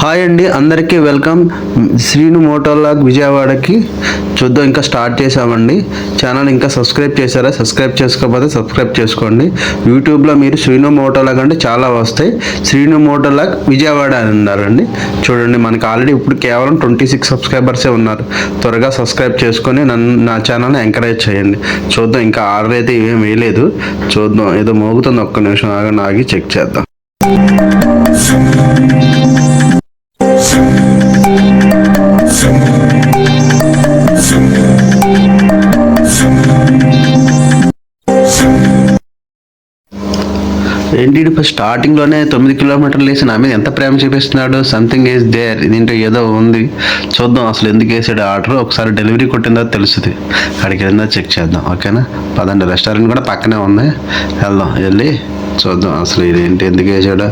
Hi అండి, అందరికీ welcome. Srinu మోటోలాగ్ విజయవాడకి చూద్దాం. ఇంకా స్టార్ట్ చేసామండి. ఛానల్ ఇంకా సబ్స్క్రైబ్ చేశారా? సబ్స్క్రైబ్ చేసుకోకపోతే సబ్స్క్రైబ్ చేసుకోండి. యూట్యూబ్లో మీరు శ్రీను మోటోలాగ్ అంటే చాలా వస్తాయి. శ్రీను మోటోలాగ్ విజయవాడ అని ఉన్నారండి. చూడండి, మనకి ఆల్రెడీ ఇప్పుడు కేవలం 26 సబ్స్క్రైబర్సే ఉన్నారు. త్వరగా సబ్స్క్రైబ్ చేసుకొని నా ఛానల్ని ఎంకరేజ్ చేయండి. చూద్దాం, ఇంకా ఆర్డర్ అయితే ఏం వేయలేదు. చూద్దాం, ఏదో మోగుతుంది. ఒక్క నిమిషం ఆగి చెక్ చేద్దాం. ఏంటి ఫస్ట్ స్టార్టింగ్లోనే 9 కిలోమీటర్లు వేసి నా మీద ఎంత ప్రేమ చూపిస్తున్నాడు. సంథింగ్ ఈజ్ దేర్, దీంట్లో ఏదో ఉంది. చూద్దాం అసలు ఎందుకు వేసాడు ఆర్డర్. ఒకసారి డెలివరీ కొట్టిందో తెలుస్తుంది. అక్కడికి వెళ్ళిందో చెక్ చేద్దాం. ఓకేనా, పదండి. రెస్టారెంట్ కూడా పక్కనే ఉంది, వెళ్దాం. వెళ్ళి చూద్దాం అసలు ఇదేంటి, ఎందుకు వేసాడో,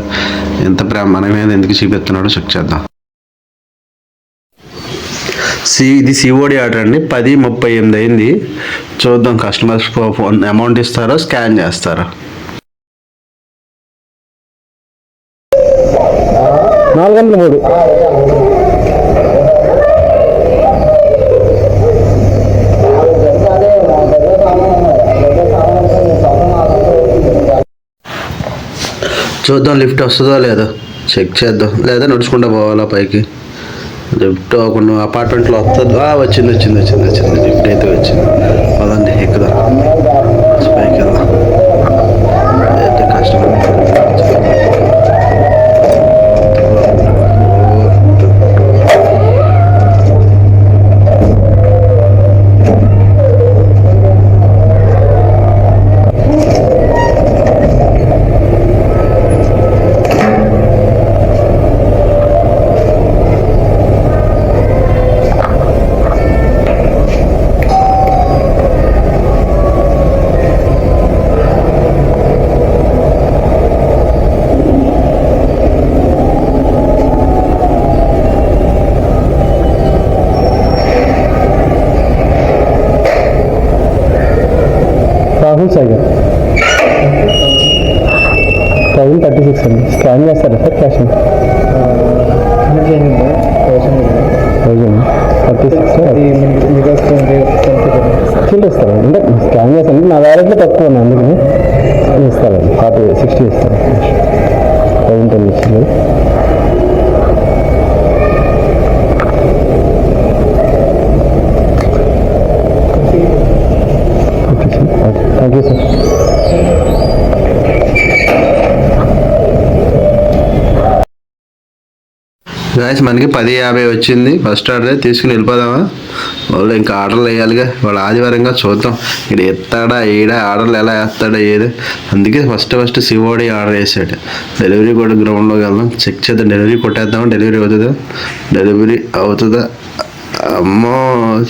ఎంత ప్రేమ మన మీద ఎందుకు చూపిస్తున్నాడో చెక్ చేద్దాం. ఇది సిఓడి ఆర్డర్ అండి. 10:38 అయింది. చూద్దాం కస్టమర్స్ ఫోన్ అమౌంట్ ఇస్తారో స్కాన్ చేస్తారో. 403 చూద్దాం లిఫ్ట్ వస్తుందో లేదో చెక్ చేద్దాం. లేదా నడుచుకుంటూ పోవాలా పైకి. లిఫ్ట్ ఒక అపార్ట్మెంట్లో వస్తుంది. వచ్చింది లిఫ్ట్ అయితే వచ్చింది. పదండి ఎక్కుదాం, పైకి వెళ్దాం. అయితే కస్టమర్ రాహుల్ సాగర్ 1036 అండి. స్కాన్ చేస్తారా సార్? క్యాష్ 1036 చూపిస్తారా? అంటే స్కాన్ చేస్తాను. నా వ్యాలెట్లో తక్కువ ఉంది, అందుకని ఇస్తారండి. 60 ఇస్తాను. 1010 ఇస్తుంది. Thank you sir. గాయస్, మనకి 10:50 వచ్చింది. ఫస్ట్ ఆర్డర్ తీసుకుని వెళ్ళిపోదామా? వాళ్ళు ఇంకా ఆర్డర్లు వేయాలిగా. వాళ్ళు ఆదివారంగా చూద్దాం ఇక్కడ ఎత్తాడా ఆర్డర్లు ఎలా వేస్తాడా ఏది. అందుకే ఫస్ట్ సిఓడి ఆర్డర్ వేసాడు. డెలివరీ కూడా గ్రౌండ్లోకి వెళ్దాం, చెక్ చేద్దాం. డెలివరీ కొట్టేద్దామా? డెలివరీ అవుతుందా? అమ్మో,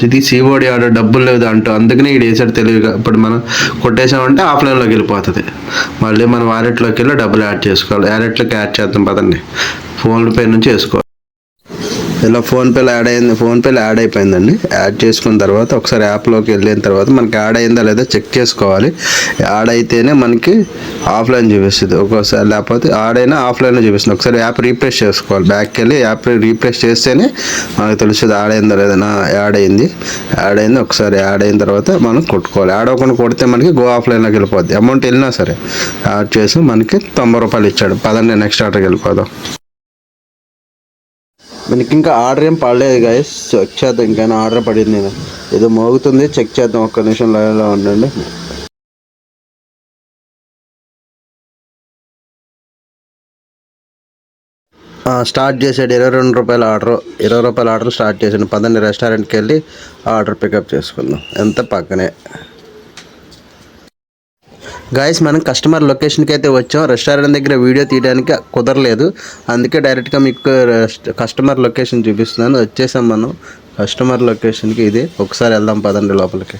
ఇది సిఓడి ఆర్డర్, డబ్బులు లేదు అంటూ. అందుకనే ఇక్కడ వేసాడు తెలివిగా. ఇప్పుడు మనం కొట్టేసామంటే ఆఫ్లైన్లోకి వెళ్ళిపోతుంది. మళ్ళీ మనం వాలెట్లోకి వెళ్ళి డబ్బులు యాడ్ చేసుకోవాలి. వాలెట్లోకి యాడ్ చేద్దాం పదండి. ఫోన్పే నుంచి వేసుకోవాలి. ఇలా ఫోన్పేలో యాడ్ అయిపోయిందండి. యాడ్ చేసుకున్న తర్వాత ఒకసారి యాప్లోకి వెళ్ళిన తర్వాత మనకి యాడ్ అయిందా లేదా చెక్ చేసుకోవాలి. యాడ్ అయితేనే మనకి ఆఫ్లైన్ చూపిస్తుంది ఒక్కోసారి, లేకపోతే యాడ్ అయినా ఆఫ్లైన్లో చూపిస్తుంది. ఒకసారి యాప్ రీఫ్రెష్ చేసుకోవాలి. బ్యాక్కి వెళ్ళి యాప్ రీఫ్రెష్ చేస్తేనే మనకు తెలుస్తుంది యాడ్ అయిందా లేదా. యాడ్ అయింది. ఒకసారి యాడ్ అయిన తర్వాత మనం కొట్టుకోవాలి. యాడ్ అవ్వకుండా కొడితే మనకి గో ఆఫ్లైన్లోకి వెళ్ళిపోద్ది. అమౌంట్ వెళ్ళినా సరే యాడ్ చేసి మనకి 90 రూపాయలు ఇచ్చాడు. పదండి నెక్స్ట్ ఆర్డర్కి వెళ్ళిపోదాం. మనకి ఇంకా ఆర్డర్ ఏం పడలేదు గాయస్, చెక్ చేద్దాం. ఇంకైనా ఆర్డర్ పడింది. నేను ఏదో మోగుతుంది, చెక్ చేద్దాం. ఒక్క నిమిషం లైన్లో ఉండండి. స్టార్ట్ చేసాడు. 22 రూపాయల ఆర్డర్. 20 రూపాయల ఆర్డర్ స్టార్ట్ చేసాడు. పదండి రెస్టారెంట్కి వెళ్ళి ఆర్డర్ పికప్ చేసుకుందాం. ఎంత పక్కనే. గాయస్, మనం కస్టమర్ లొకేషన్కి అయితే వచ్చాం. రెస్టారెంట్ దగ్గర వీడియో తీయడానికి కుదరలేదు, అందుకే డైరెక్ట్గా మీకు కస్టమర్ లొకేషన్ చూపిస్తున్నాను. వచ్చేసాం మనం కస్టమర్ లొకేషన్కి. ఇది ఒకసారి వెళ్దాం పదండి లోపలికి.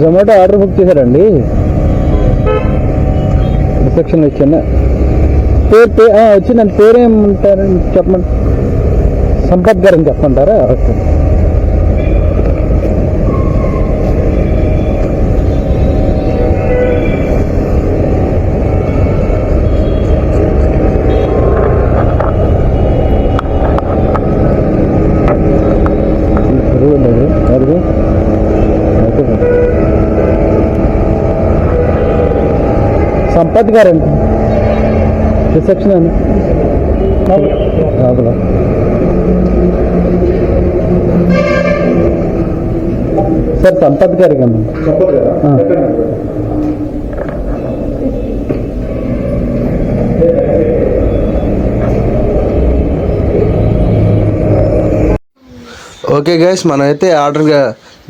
జొమాటో ఆర్డర్ బుక్ చేశారండి. రిసెప్షన్ వచ్చాను. పేరు వచ్చిందండి. పేరేమంటారని చెప్పండి. సంపత్ గారు అని చెప్పంటారా? ఓకే. సంపత్ గారండి, రిసెప్షన్ అండి లోపల. సార్ సంపత్ గారికి అండి. ఓకే గైస్, మనమైతే ఆర్డర్గా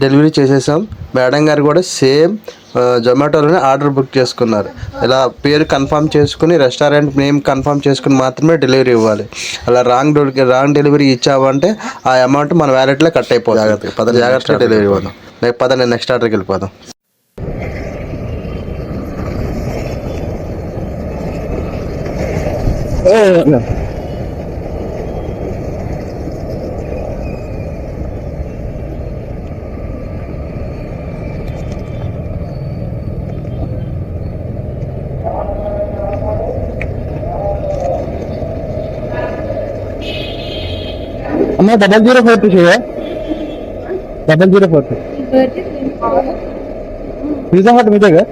డెలివరీ చేసేసాం. మేడం గారు కూడా సేమ్ జొమాటోలోనే ఆర్డర్ బుక్ చేసుకున్నారు. ఇలా పేరు కన్ఫర్మ్ చేసుకుని రెస్టారెంట్ నేమ్ కన్ఫర్మ్ చేసుకుని మాత్రమే డెలివరీ ఇవ్వాలి. అలా రాంగ్ డెలివరీ ఇచ్చావంటే ఆ అమౌంట్ మన వ్యాలెట్లో కట్ అయిపోతుంది. జాగ్రత్తగా డెలివరీ ఇవ్వదాం. లేకపోతే నేను నెక్స్ట్ ఆర్డర్కి వెళ్ళిపోదాం. అమ్మా 0042 చేయా, 0042 పిజ్జా హట్ మీదేగా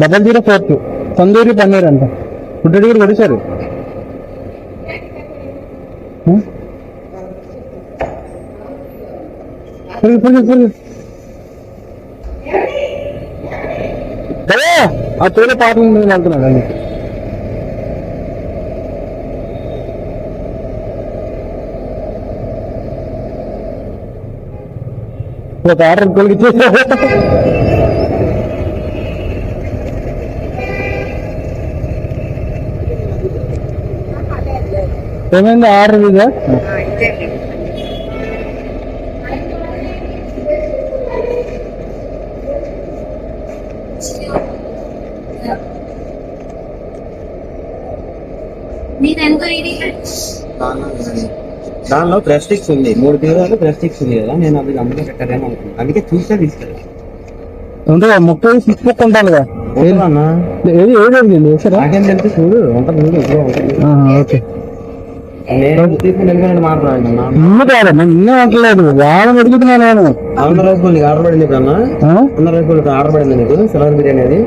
0042 తందూరి పన్నీర్ అంట. ఫుడ్ డెలివరీ కొట్టేశారు. ఆ తోల పాటలు నేను వెళ్తున్నాను అండి. ఒక ఆర్డర్ కొలిగిచ్చేసా. ఏమైంది ఆర్డర్ ఇదా? దానిలో ప్రెస్టిక్స్ ఉంది, 3 తీరాలు ప్రెస్టిక్స్ ఉంది కదా, నేను అది అందులో పెట్టారేమో అనుకున్నాను. అందుకే చూస్తే తీసుకెళ్ళి అంటే 30 తీసుకుంటాను కదా. ఏది జరిగింది సరే నాకేం తెలుసు, చూడు ఉంటుంది, చూడు ఇదిగో ఉంటుంది. ఓకే, నేను తీసుకుని వెళ్ళిపోయిన మాట్లాడినా. నిన్ను కాదమ్మా, నిన్నే అంటలేదు, వాళ్ళని అడుగుతున్నా నేను. 100 రూపాయలు నీకు ఆర్డర్ పడింది కన్నా, 100 రూపాయలు ఆర్డర్ పడింది నీకు సిల్వర్ బిర్యానీ. అది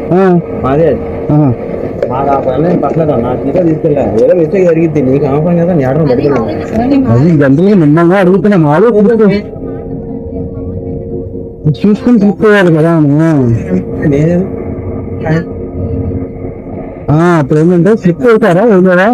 మాదే, మాకు ఆ పని పట్టలేదు అన్న. ఇంకా తీసుకెళ్ళా, ఏదో మిస్టేక్ జరిగింది, నీకు అవసరం కదా నీ ఆర్డర్ పెట్టుకున్నాను. అది గంటలు నిన్నగా అడుగుతున్నా, మాలో చూసుకుని తీసుకోవాలి కదా. నేను అప్పుడు ఏంటంటే స్లిప్ అవుతారా ఏం కదా.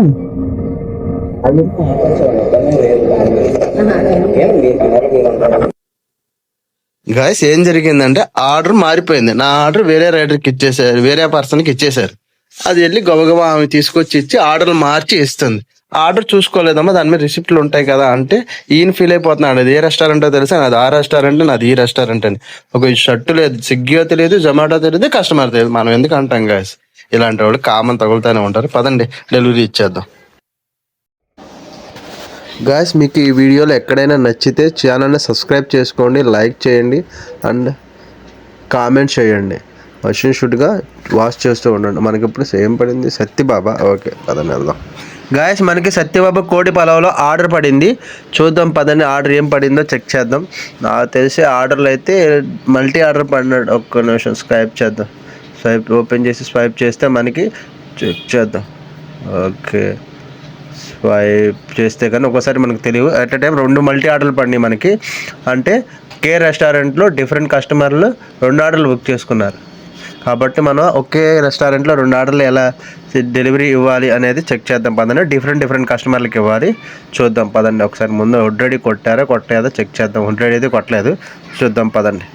గాయస్ ఏం జరిగిందంటే ఆర్డర్ మారిపోయింది. నా ఆర్డర్ వేరే రైడర్కి ఇచ్చేసారు, వేరే పర్సన్కి ఇచ్చేసారు. అది వెళ్ళి గబగబా ఆమె తీసుకొచ్చి ఇచ్చి ఆర్డర్లు మార్చి ఇస్తుంది. ఆర్డర్ చూసుకోలేదమ్మా, దాని మీద రిసిప్ట్లు ఉంటాయి కదా అంటే ఈయన ఫీల్ అయిపోతున్నాడు. అది ఏ రెస్టారెంటో తెలుసా, నాది ఆ రెస్టారెంట్, నాది ఈ రెస్టారెంట్ అని. ఒక షర్టు లేదు, స్విగ్గీ తెలియదు, జొమాటో తెలియదు, కస్టమర్ తెలియదు. మనం ఎందుకు అంటాం గాయస్, ఇలాంటి వాళ్ళు కామన్ తగులుతూనే ఉంటారు. పదండి డెలివరీ ఇచ్చేద్దాం. గాయస్ మీకు ఈ వీడియోలో ఎక్కడైనా నచ్చితే ఛానల్ని సబ్స్క్రైబ్ చేసుకోండి, లైక్ చేయండి అండ్ కామెంట్ చేయండి. మషిన్ షూట్గా వాష్ చేస్తూ ఉండండి. మనకి ఇప్పుడు సేమ్ పడింది సత్యబాబా. ఓకే పదండి వెళ్దాం. గాయస్ మనకి సత్యబాబా కోడి పలావ్లో ఆర్డర్ పడింది. చూద్దాం పదండి ఆర్డర్ ఏం పడిందో చెక్ చేద్దాం. నాకు తెలిసి ఆర్డర్లు అయితే మల్టీ ఆర్డర్ పడినాడు. ఒక్క నిమిషం స్వైప్ చేద్దాం. స్వైప్ ఓపెన్ చేసి స్వైప్ చేస్తే మనకి చెక్ చేద్దాం. ఓకే స్వైప్ చేస్తే కానీ ఒకసారి మనకు తెలియదు. అట్ ఎ టైం 2 మల్టీ ఆర్డర్లు పడినాయి మనకి. అంటే కే రెస్టారెంట్లో డిఫరెంట్ కస్టమర్లు 2 ఆర్డర్లు బుక్ చేసుకున్నారు. కాబట్టి మనం ఒకే రెస్టారెంట్లో 2 ఆర్డర్లు ఎలా డెలివరీ ఇవ్వాలి అనేది చెక్ చేద్దాం పదండి. డిఫరెంట్ కస్టమర్లకి ఇవ్వాలి, చూద్దాం పదండి. ఒకసారి ముందు ఆల్రెడీ కొట్టలేదో చెక్ చేద్దాం. ఆల్రెడీ అయితే కొట్టలేదు, చూద్దాం పదండి.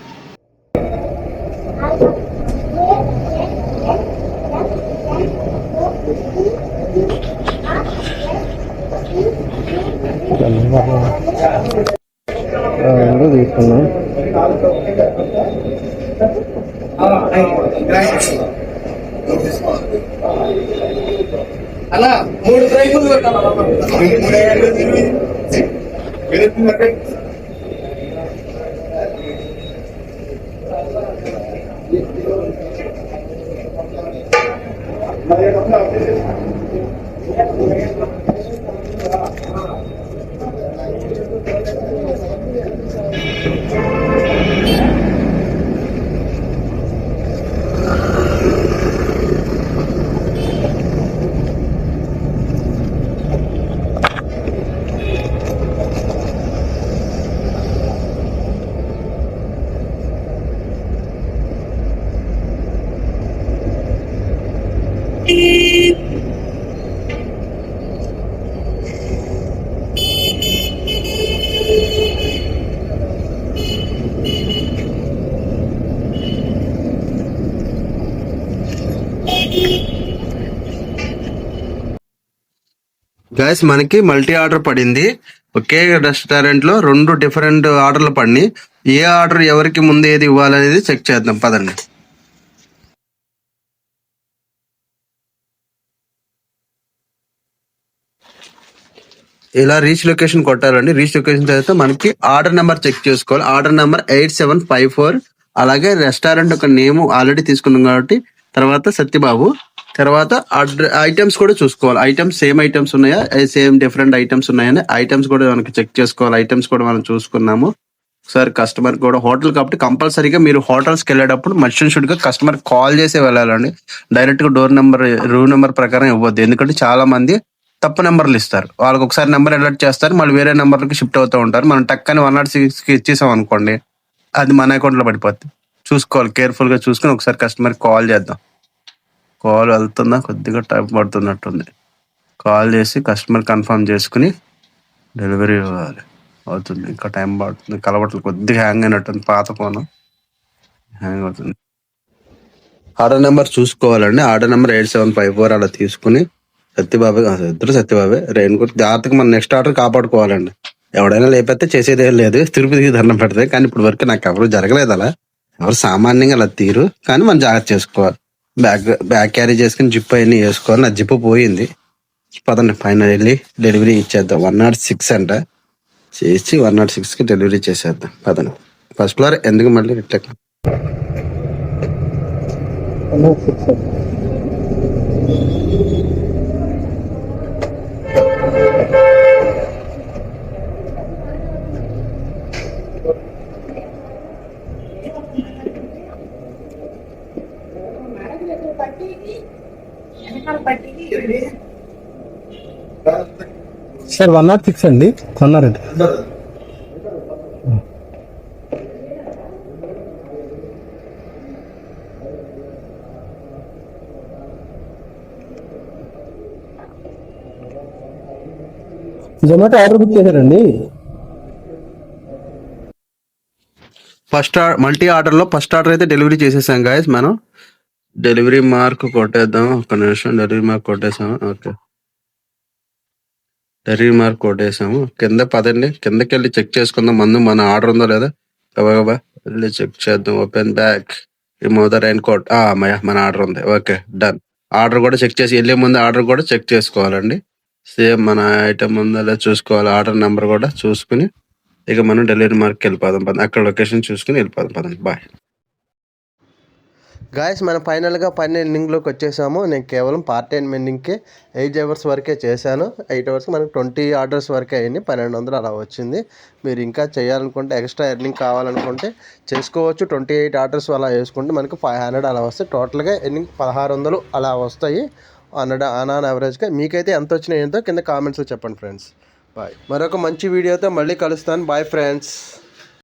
తీసుకున్నాం. అలా 3 డ్రైవర్లు పెట్టాలి. గాయస్ మనకి మల్టీ ఆర్డర్ పడింది. ఒకే రెస్టారెంట్ లో 2 డిఫరెంట్ ఆర్డర్లు పడినాయి. ఏ ఆర్డర్ ఎవరికి ముందు ఏది ఇవ్వాలనేది చెక్ చేద్దాం పదండి. ఇలా రీచ్ లొకేషన్ కొట్టాలండి. రీచ్ లొకేషన్ తర్వాత మనకి ఆర్డర్ నెంబర్ చెక్ చేసుకోవాలి. Order number 8754. అలాగే రెస్టారెంట్ ఒక నేమ్ ఆల్రెడీ తీసుకున్నాం కాబట్టి తర్వాత సత్యబాబు. తర్వాత ఐటమ్స్ కూడా చూసుకోవాలి. ఐటమ్స్ సేమ్ ఐటమ్స్ ఉన్నాయా, సేమ్ డిఫరెంట్ ఐటమ్స్ ఉన్నాయని ఐటమ్స్ కూడా మనకి చెక్ చేసుకోవాలి. ఐటమ్స్ కూడా మనం చూసుకున్నాము. ఒకసారి కస్టమర్ కూడా హోటల్ కాబట్టి కంపల్సరీగా మీరు హోటల్స్కి వెళ్ళేటప్పుడు మస్ట్ షుడ్ గా కస్టమర్ కాల్ చేసే వెళ్ళాలండి. డైరెక్ట్ గా రూమ్ నెంబర్ ప్రకారం ఇవ్వద్దు. ఎందుకంటే చాలా మంది తప్పు నెంబర్లు ఇస్తారు. వాళ్ళకి ఒకసారి నెంబర్ అలర్ట్ చేస్తారు, మళ్ళీ వేరే నెంబర్కి షిఫ్ట్ అవుతూ ఉంటారు. మనం టక్కని 106కి ఇచ్చేసాం అనుకోండి, అది మన అకౌంట్లో పడిపోద్ది. చూసుకోవాలి, కేర్ఫుల్ గా చూసుకుని ఒకసారి కస్టమర్ కాల్ చేద్దాం. కాల్ వెళ్తుందా, కొద్దిగా టైం పడుతున్నట్టుంది. కాల్ చేసి కస్టమర్ కన్ఫర్మ్ చేసుకుని డెలివరీ ఇవ్వాలి. అవుతుంది, ఇంకా టైం పడుతుంది. కలవట్లు కొద్దిగా హ్యాంగ్ అయినట్టుంది, పాత ఫోన్ హ్యాంగ్ అవుతుంది. ఆర్డర్ నెంబర్ చూసుకోవాలండి. ఆర్డర్ నెంబర్ 8754 అలా తీసుకుని సత్యబాబే, ఇద్దరు సత్యబాబే, రెయిన్ కోట్ జాగ్రత్తగా మన నెక్స్ట్ ఆర్డర్ కాపాడుకోవాలండి. ఎవడైనా లేకపోతే చేసేది ఏం లేదు, తిరుపతికి దండం పెడతాయి. కానీ ఇప్పుడు వరకు నాకు ఎవరు జరగలేదు అలా, ఎవరు సామాన్యంగా అలా తీరు. కానీ మనం జాగ్రత్త చేసుకోవాలి. బ్యాగ్ క్యారీ చేసుకుని జిప్ అవన్నీ వేసుకోవాలి. నా జిప్ పోయింది. పదండి పైన వెళ్ళి డెలివరీ ఇచ్చేద్దాం. 106 అంట, చేసి 106కి డెలివరీ చేసేద్దాం. పదండి. ఫస్ట్ ఫ్లోర్ ఎందుకు మళ్ళీ రిటర్న్. సార్ 106 అండి కొన్నారండి. జొమాటో ఆర్డర్ బుక్ చేశారండి. మల్టీ ఆర్డర్ లో ఫస్ట్ ఆర్డర్ అయితే డెలివరీ చేసేసాం గాయస్. మనం డెలివరీ మార్క్ కొట్టేద్దాం. ఒక్క నిమిషం, డెలివరీ మార్క్ కొట్టేసాము. ఓకే, డెలివరీ మార్క్ కొట్టేసాము. కింద పదండి, కిందకి వెళ్ళి చెక్ చేసుకుందాం ముందు మన ఆర్డర్ ఉందో లేదా. గబగబా వెళ్ళి చెక్ చేద్దాం. Open back, remove the raincoat. మన ఆర్డర్ ఉంది. Okay, done. ఆర్డర్ కూడా చెక్ చేసి వెళ్ళే ముందు ఆర్డర్ కూడా చెక్ చేసుకోవాలండి. సేమ్ మన ఐటమ్ ఉందో లేదా చూసుకోవాలి. ఆర్డర్ నెంబర్ కూడా చూసుకుని ఇక మనం డెలివరీ మార్క్కి వెళ్ళిపోదాం. అక్కడ లొకేషన్ చూసుకుని వెళ్ళిపోదాం. పదండి, బాయ్. గాయస్ మనం ఫైనల్గా పని ఎండింగ్లోకి వచ్చేసాము. నేను కేవలం పార్ట్ టైం ఎండింగ్కే 8 అవర్స్ వరకే చేశాను. 8 అవర్స్ మనకు 20 ఆర్డర్స్ వరకే అయింది. 1200 అలా వచ్చింది. మీరు ఇంకా చేయాలనుకుంటే, ఎక్స్ట్రా ఎర్నింగ్ కావాలనుకుంటే చేసుకోవచ్చు. 28 ఆర్డర్స్ అలా వేసుకుంటే మనకు 500 అలా వస్తాయి. టోటల్గా ఎర్నింగ్ 1600 అలా వస్తాయి ఆన్ యావరేజ్గా. మీకైతే ఎంత వచ్చినాయి ఏంటో కింద కామెంట్స్లో చెప్పండి ఫ్రెండ్స్. బాయ్. మరొక మంచి వీడియోతో మళ్ళీ కలుస్తాను. Bye friends.